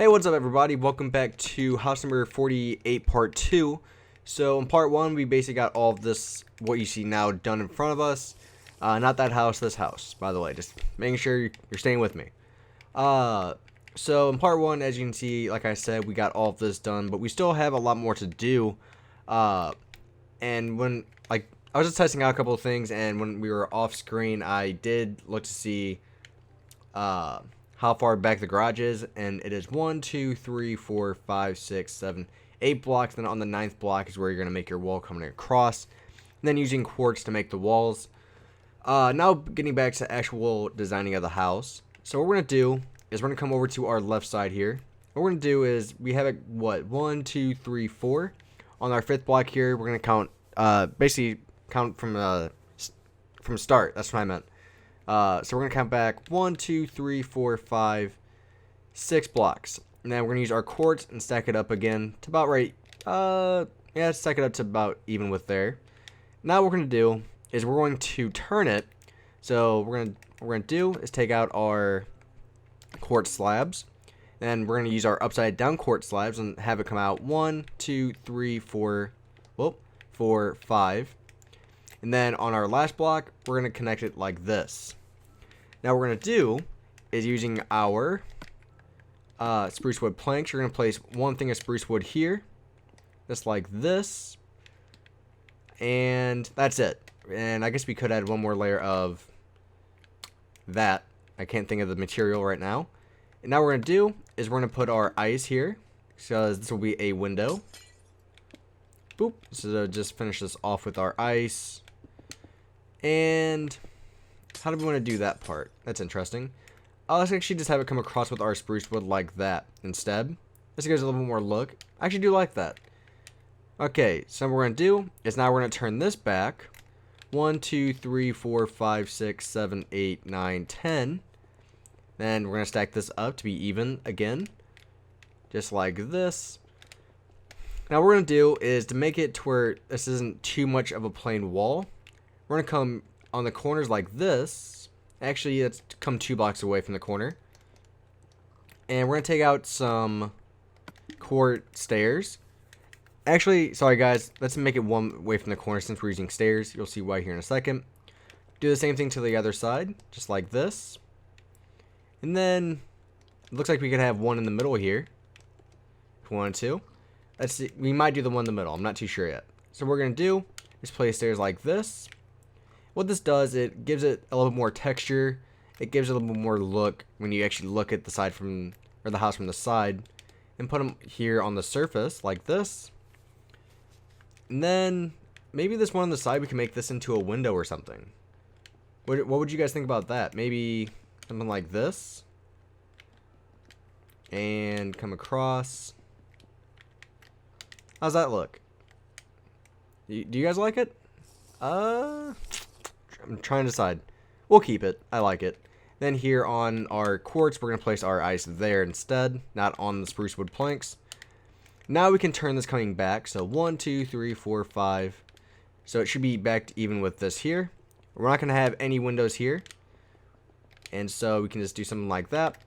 Hey, what's up everybody? Welcome back to house number 48 part 2. So in part 1 we basically got all of this, what you see now, done in front of us. Not that house, this house, by the way, just making sure you're staying with me. So in part 1, as you can see, like I said, we got all of this done, but we still have a lot more to do. And when, I was just testing out a couple of things, and when we were off screen I did look to see how far back the garage is, and it is 1, 2, 3, 4, 5, 6, 7, 8 blocks. Then on the 9th block is where you're going to make your wall coming across, and then using quartz to make the walls. Now getting back to actual designing of the house. So what we're going to do is we're going to come over to our left side here. What we're going to do is we have it, 1, 2, 3, 4 on our 5th block here. We're going to count, basically count from start. That's what I meant. So we're going to count back 1, 2, 3, 4, 5, 6 blocks. And then we're going to use our quartz and stack it up again to about right. Yeah, stack it up to about even with there. Now what we're going to do is we're going to turn it. So what we're going to do is take out our quartz slabs. Then we're going to use our upside down quartz slabs and have it come out 1, 2, 3, 4, 5. And then on our last block, we're going to connect it like this. Now what we're going to do is using our spruce wood planks, you're going to place one thing of spruce wood here, just like this. And that's it. And I guess we could add one more layer of that. I can't think of the material right now. And now what we're going to do is we're going to put our ice here, because this will be a window. Boop. So just finish this off with our ice. And how do we want to do that part? That's interesting. Let's actually just have it come across with our spruce wood like that instead. This gives a little bit more look. I actually do like that. Okay, so what we're going to do is now we're going to turn this back. 1, 2, 3, 4, 5, 6, 7, 8, 9, 10. Then we're going to stack this up to be even again. Just like this. Now what we're going to do is to make it to where this isn't too much of a plain wall. We're going to come on the corners like this. Actually, let's come 2 blocks away from the corner. And we're going to take out some quartz stairs. Actually, sorry guys, let's make it one away from the corner since we're using stairs. You'll see why here in a second. Do the same thing to the other side, just like this. And then, it looks like we could have one in the middle here. If we wanted to. Let's see, we might do the one in the middle, I'm not too sure yet. So what we're going to do is place stairs like this. What this does, it gives it a little bit more texture. It gives it a little bit more look when you actually look at the side from, or the house from the side. And put them here on the surface, like this. And then, maybe this one on the side, we can make this into a window or something. What would you guys think about that? Maybe something like this. And come across. How's that look? Do you guys like it? I'm trying to decide. We'll keep it. I like it. Then here on our quartz, we're going to place our ice there instead, not on the spruce wood planks. Now we can turn this coming back. So 1, 2, 3, 4, 5. So it should be back even with this here. We're not going to have any windows here. And so we can just do something like that.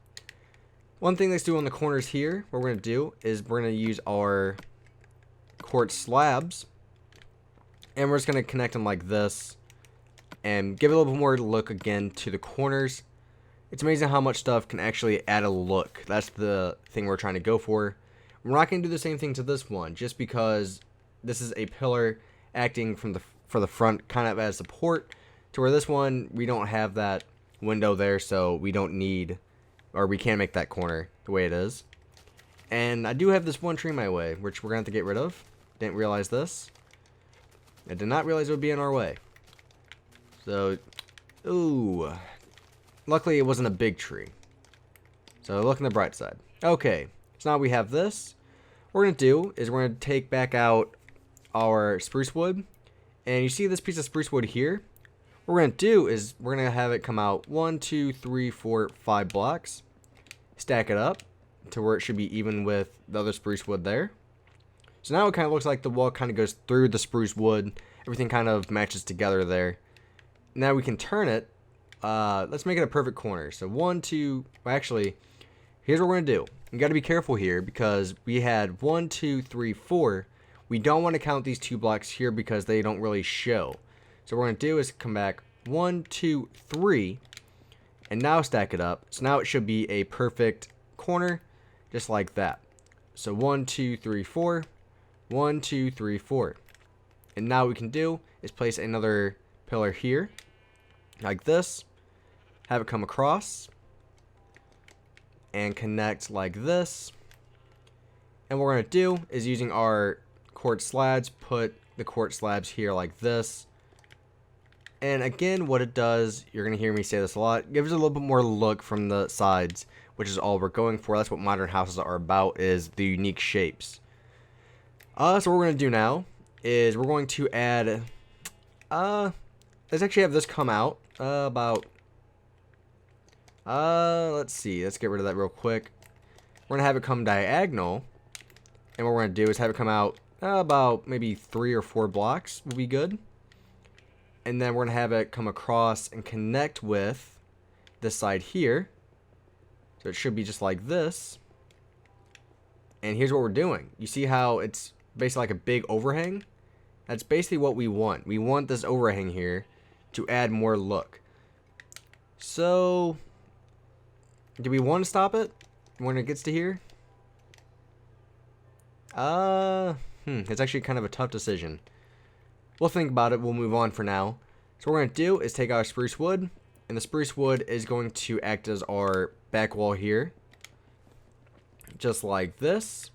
One thing let's do on the corners here, what we're going to do is we're going to use our quartz slabs. And we're just going to connect them like this. And give it a little bit more look again to the corners. It's amazing how much stuff can actually add a look. That's the thing we're trying to go for. We're not going to do the same thing to this one, just because this is a pillar acting for the front kind of as support. To where this one, we don't have that window there, so we don't need, or we can't make that corner the way it is. And I do have this one tree in my way, which we're going to have to get rid of. Didn't realize this. I did not realize it would be in our way. So, ooh. Luckily, it wasn't a big tree. So, look on the bright side. Okay, so now we have this. What we're going to do is we're going to take back out our spruce wood. And you see this piece of spruce wood here? What we're going to do is we're going to have it come out 1, 2, 3, 4, 5 blocks. Stack it up to where it should be even with the other spruce wood there. So now it kind of looks like the wall kind of goes through the spruce wood. Everything kind of matches together there. Now we can turn it. Let's make it a perfect corner. So 1, 2, well, actually, here's what we're going to do. You got to be careful here because we had 1, 2, 3, 4. We don't want to count these 2 blocks here because they don't really show. So what we're going to do is come back 1, 2, 3, and now stack it up. So now it should be a perfect corner, just like that. So 1, 2, 3, 4, 1, 2, 3, 4. And now what we can do is place another pillar here, like this, have it come across, and connect like this. And what we're going to do is using our quartz slabs, put the quartz slabs here like this. And again, what it does, you're going to hear me say this a lot, gives it a little bit more look from the sides, which is all we're going for. That's what modern houses are about, is the unique shapes. So what we're going to do now is we're going to add, let's actually have this come out let's see, let's get rid of that real quick. We're going to have it come diagonal, and what we're going to do is have it come out about maybe 3 or 4 blocks will be good. And then we're going to have it come across and connect with this side here. So it should be just like this. And here's what we're doing. You see how it's basically like a big overhang? That's basically what we want. We want this overhang here to add more look. So, do we want to stop it when it gets to here? It's actually kind of a tough decision. We'll think about it. We'll move on for now. So what we're going to do is take our spruce wood, and the spruce wood is going to act as our back wall here, just like this.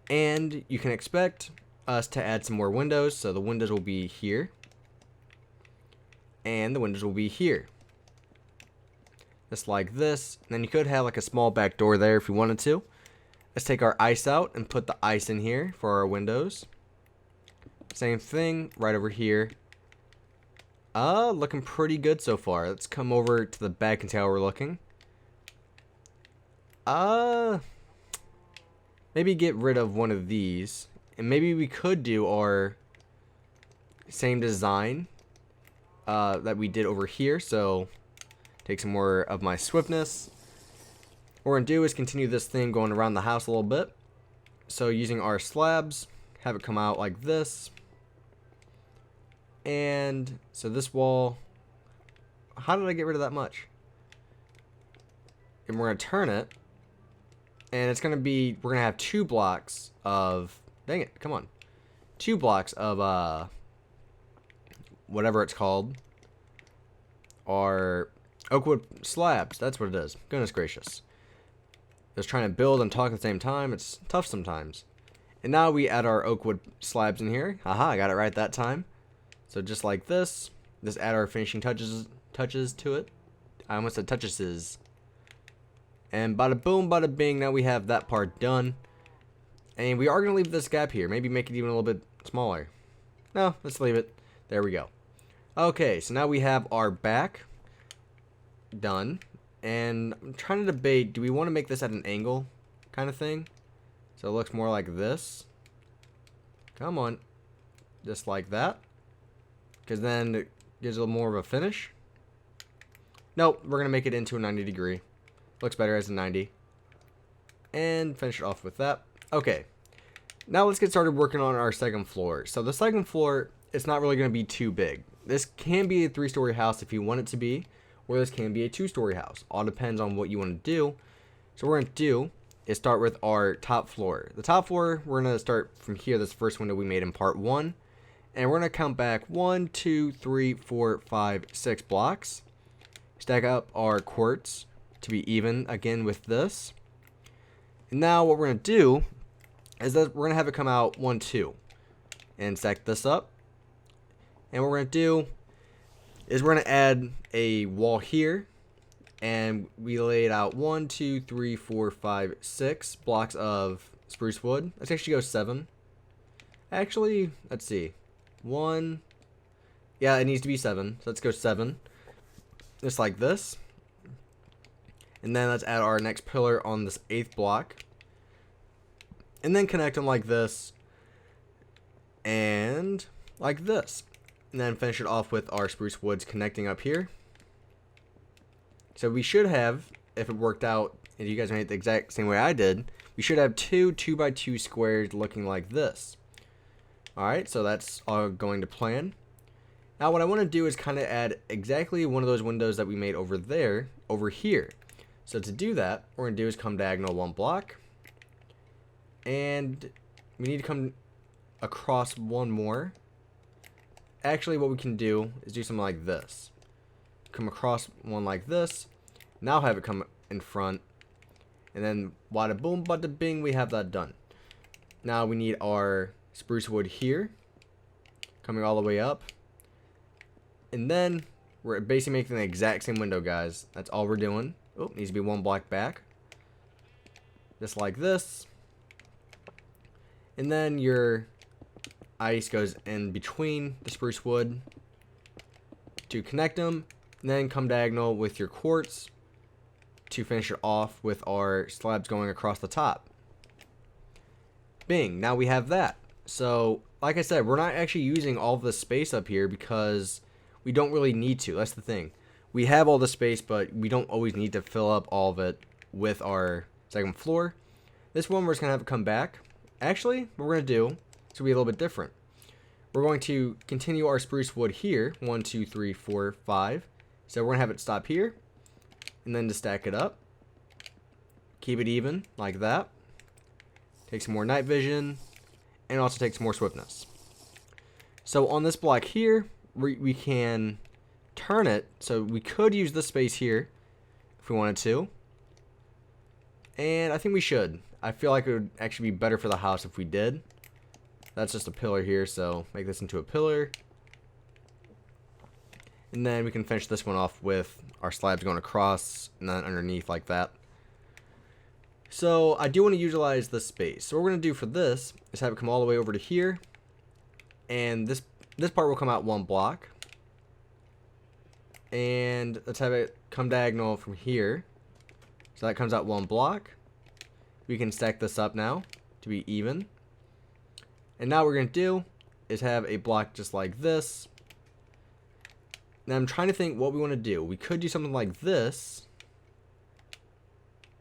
And you can expect us to add some more windows, so the windows will be here, and the windows will be here, just like this. And then you could have like a small back door there if you wanted to. Let's take our ice out and put the ice in here for our windows. Same thing right over here. Looking pretty good so far. Let's come over to the back and see how we're looking. Maybe get rid of one of these, and maybe we could do our same design that we did over here. So take some more of my swiftness. What we're gonna do is continue this thing going around the house a little bit. So using our slabs, have it come out like this. And so this wall, how did I get rid of that much? And we're going to turn it, and it's going to be, we're going to have 2 blocks of, dang it, come on, 2 blocks of whatever it's called, our oakwood slabs. That's what it is. Goodness gracious, just trying to build and talk at the same time. It's tough sometimes. And now we add our oakwood slabs in here. Haha, I got it right that time. So just like this, just add our finishing touches to it. I almost said touches. And bada boom, bada bing, now we have that part done. And we are going to leave this gap here. Maybe make it even a little bit smaller. No, let's leave it. There we go. Okay, so now we have our back done. And I'm trying to debate, do we want to make this at an angle kind of thing? So it looks more like this. Come on. Just like that. Because then it gives a little more of a finish. Nope, we're going to make it into a 90 degree. Looks better as a 90. And finish it off with that. Okay. Now let's get started working on our second floor. So the second floor, it's not really going to be too big. This can be a 3-story house if you want it to be. Or this can be a 2-story house. All depends on what you want to do. So what we're going to do is start with our top floor. The top floor, we're going to start from here. This first window we made in part 1. And we're going to count back 1, 2, 3, 4, 5, 6 blocks. Stack up our quartz to be even again with this. And now what we're going to do is that we're going to have it come out 1, 2. And stack this up. And what we're going to do is we're going to add a wall here. And we laid out 1, 2, 3, 4, 5, 6 blocks of spruce wood. Let's actually go 7. Actually, let's see. 1. Yeah, it needs to be 7. So let's go 7. Just like this. And then let's add our next pillar on this 8th block. And then connect them like this. And like this. And then finish it off with our spruce woods connecting up here. So we should have, if it worked out and you guys made it the exact same way I did, we should have two 2x2 squares looking like this. Alright, so that's all going to plan. Now what I want to do is kind of add exactly one of those windows that we made over there, over here. So to do that, what we're going to do is come diagonal one block. And we need to come across one more. Actually, what we can do is do something like this. Come across one like this. Now have it come in front. And then wada boom, bada bing, we have that done. Now we need our spruce wood here. Coming all the way up. And then we're basically making the exact same window, guys. That's all we're doing. Oh, needs to be one block back. Just like this. And then your ice goes in between the spruce wood to connect them. And then come diagonal with your quartz to finish it off with our slabs going across the top. Bing, now we have that. So, like I said, we're not actually using all of the space up here because we don't really need to. That's the thing. We have all the space, but we don't always need to fill up all of it with our second floor. This one, we're just going to have it come back. Actually, what we're going to do is going to be a little bit different. We're going to continue our spruce wood here. 1, 2, 3, 4, 5. So we're going to have it stop here. And then to stack it up. Keep it even, like that. Take some more night vision. And also take some more swiftness. So on this block here, we can turn it. So we could use this space here if we wanted to. And I think we should. I feel like it would actually be better for the house if we did. That's just a pillar here, so make this into a pillar. And then we can finish this one off with our slabs going across and then underneath like that. So I do want to utilize this space. So what we're going to do for this is have it come all the way over to here. And this part will come out one block. And let's have it come diagonal from here. So that comes out one block. We can stack this up now to be even. And now what we're going to do is have a block just like this. Now I'm trying to think what we want to do. We could do something like this,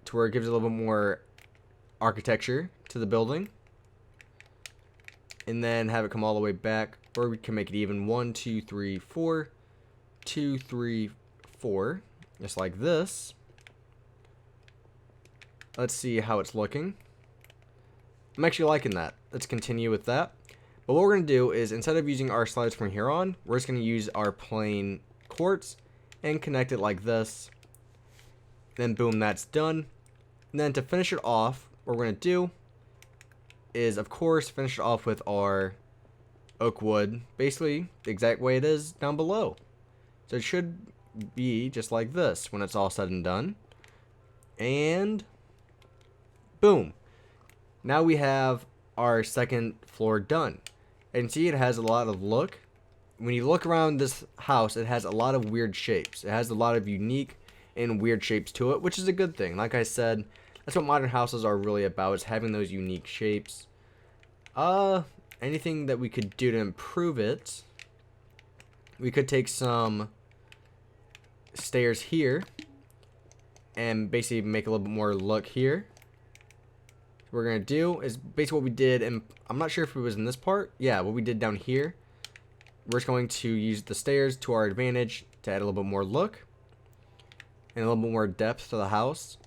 to where it gives a little bit more architecture to the building. And then have it come all the way back. Or we can make it even. 1, 2, 3, 4. 2, 3, 4. Just like this. Let's see how it's looking. I'm actually liking that. Let's continue with that. But what we're going to do is, instead of using our slabs from here on, we're just going to use our plain quartz and connect it like this. Then boom, that's done. And then to finish it off, what we're going to do is, of course, finish it off with our oak wood, basically the exact way it is down below. So it should be just like this when it's all said and done. And boom. Now we have our second floor done. And see, it has a lot of look. When you look around this house, it has a lot of weird shapes. It has a lot of unique and weird shapes to it, which is a good thing. Like I said, that's what modern houses are really about, is having those unique shapes. Anything that we could do to improve it, we could take some stairs here and basically make a little bit more look here. What we're going to do is basically what we did, and I'm not sure if it was in this part. Yeah, what we did down here. We're just going to use the stairs to our advantage to add a little bit more look and a little bit more depth to the house.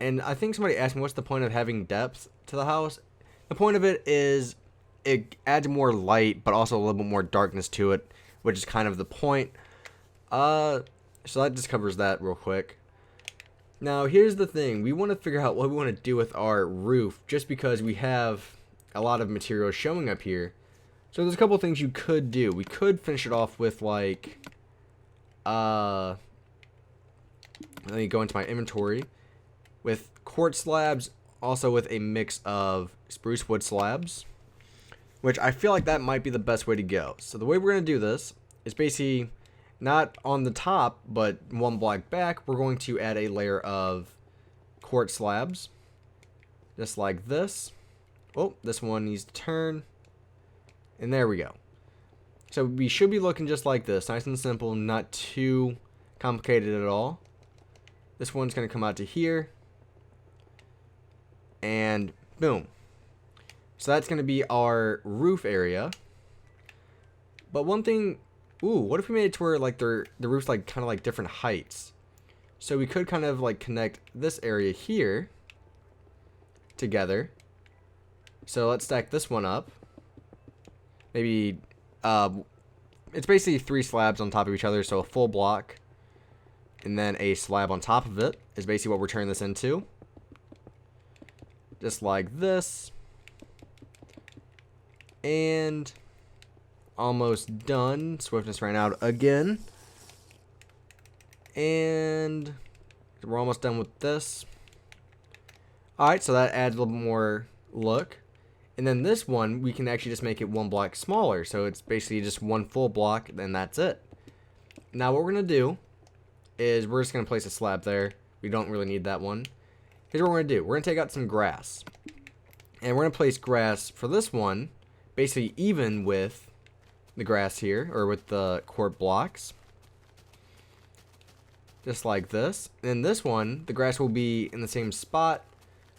And I think somebody asked me, what's the point of having depth to the house? The point of it is it adds more light, but also a little bit more darkness to it, which is kind of the point. So that just covers that real quick. Now, here's the thing. We want to figure out what we want to do with our roof, just because we have a lot of material showing up here. So there's a couple of things you could do. We could finish it off with, like, let me go into my inventory. With quartz slabs, also with a mix of spruce wood slabs, which I feel like that might be the best way to go. So the way we're going to do this is basically not on the top, but one block back, we're going to add a layer of quartz slabs, just like this. Oh, this one needs to turn, and there we go. So we should be looking just like this, nice and simple, not too complicated at all. This one's going to come out to here. And boom. So that's going to be our roof area. But one thing, ooh, what if we made it to where like the roof's like kind of like different heights? So we could kind of like connect this area here together. So let's stack this one up. Maybe it's basically 3 slabs on top of each other, so a full block and then a slab on top of it is basically what we're turning this into. Just like this. And almost done. Swiftness ran out again. And we're almost done with this. Alright, so that adds a little more look. And then this one, we can actually just make it 1 block smaller. So it's basically just 1 full block, and that's it. Now what we're going to do is we're just going to place a slab there. We don't really need that one. Here's what we're going to do. We're going to take out some grass. And we're going to place grass for this one, basically even with the grass here, or with the quart blocks. Just like this. And this one, the grass will be in the same spot,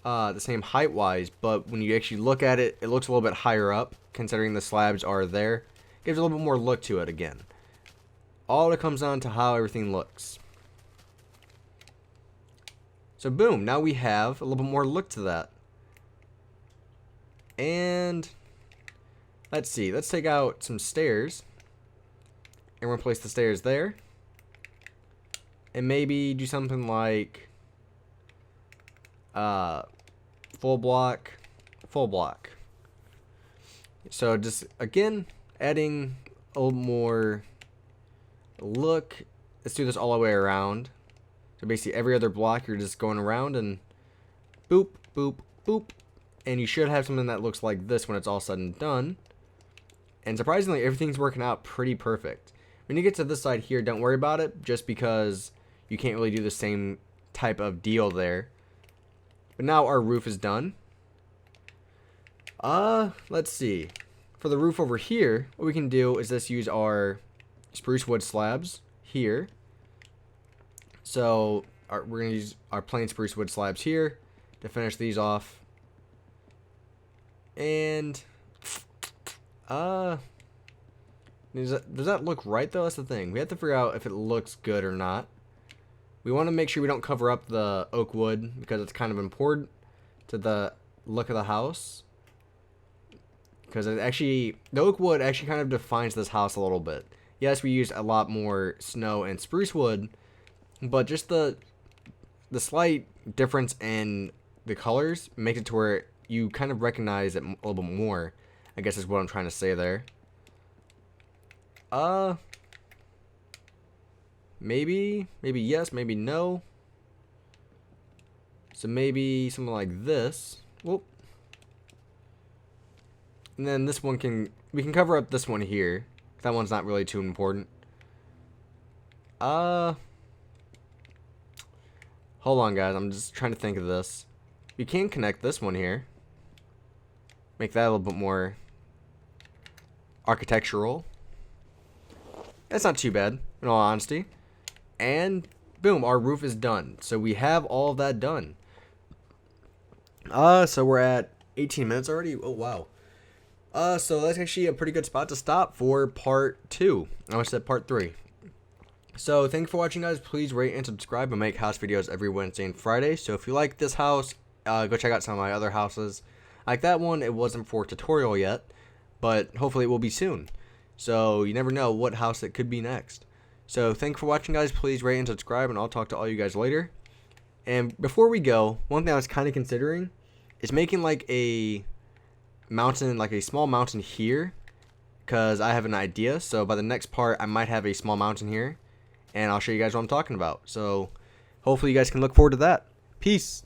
the same height-wise, but when you actually look at it, it looks a little bit higher up, considering the slabs are there. Gives a little bit more look to it again. All it comes down to how everything looks. So boom, now we have a little bit more look to that. And let's see, let's take out some stairs. And we're going to place the stairs there. And maybe do something like full block. So just, again, adding a little more look. Let's do this all the way around. So basically every other block you're just going around and boop, boop, boop. And you should have something that looks like this when it's all said and done. And surprisingly, everything's working out pretty perfect. When you get to this side here, don't worry about it, just because you can't really do the same type of deal there. But now our roof is done. Let's see. For the roof over here, what we can do is just use our spruce wood slabs here. So we're going to use our plain spruce wood slabs here to finish these off. And does that look right though? That's the thing. We have to figure out if it looks good or not. We want to make sure we don't cover up the oak wood because it's kind of important to the look of the house. Because it actually, the oak wood actually kind of defines this house a little bit. Yes, we used a lot more snow and spruce wood, but just the slight difference in the colors makes it to where you kind of recognize it a little bit more, I guess is what I'm trying to say there. Maybe yes, maybe no. So maybe something like this. Whoop. And then this one we can cover up this one here. That one's not really too important. Hold on, guys. I'm just trying to think of this. We can connect this one here. Make that a little bit more architectural. That's not too bad, in all honesty. And boom, our roof is done. So we have all of that done. So we're at 18 minutes already. Oh, wow. So that's actually a pretty good spot to stop for part 2. I almost said part 3. So thanks for watching, guys. Please rate and subscribe. I make house videos every Wednesday and Friday. So if you like this house, go check out some of my other houses. Like that one, it wasn't for tutorial yet, but hopefully it will be soon. So you never know what house it could be next. So thanks for watching, guys. Please rate and subscribe, and I'll talk to all you guys later. And before we go, one thing I was kind of considering is making like a mountain, like a small mountain here, because I have an idea. So by the next part, I might have a small mountain here, and I'll show you guys what I'm talking about. So hopefully you guys can look forward to that. Peace.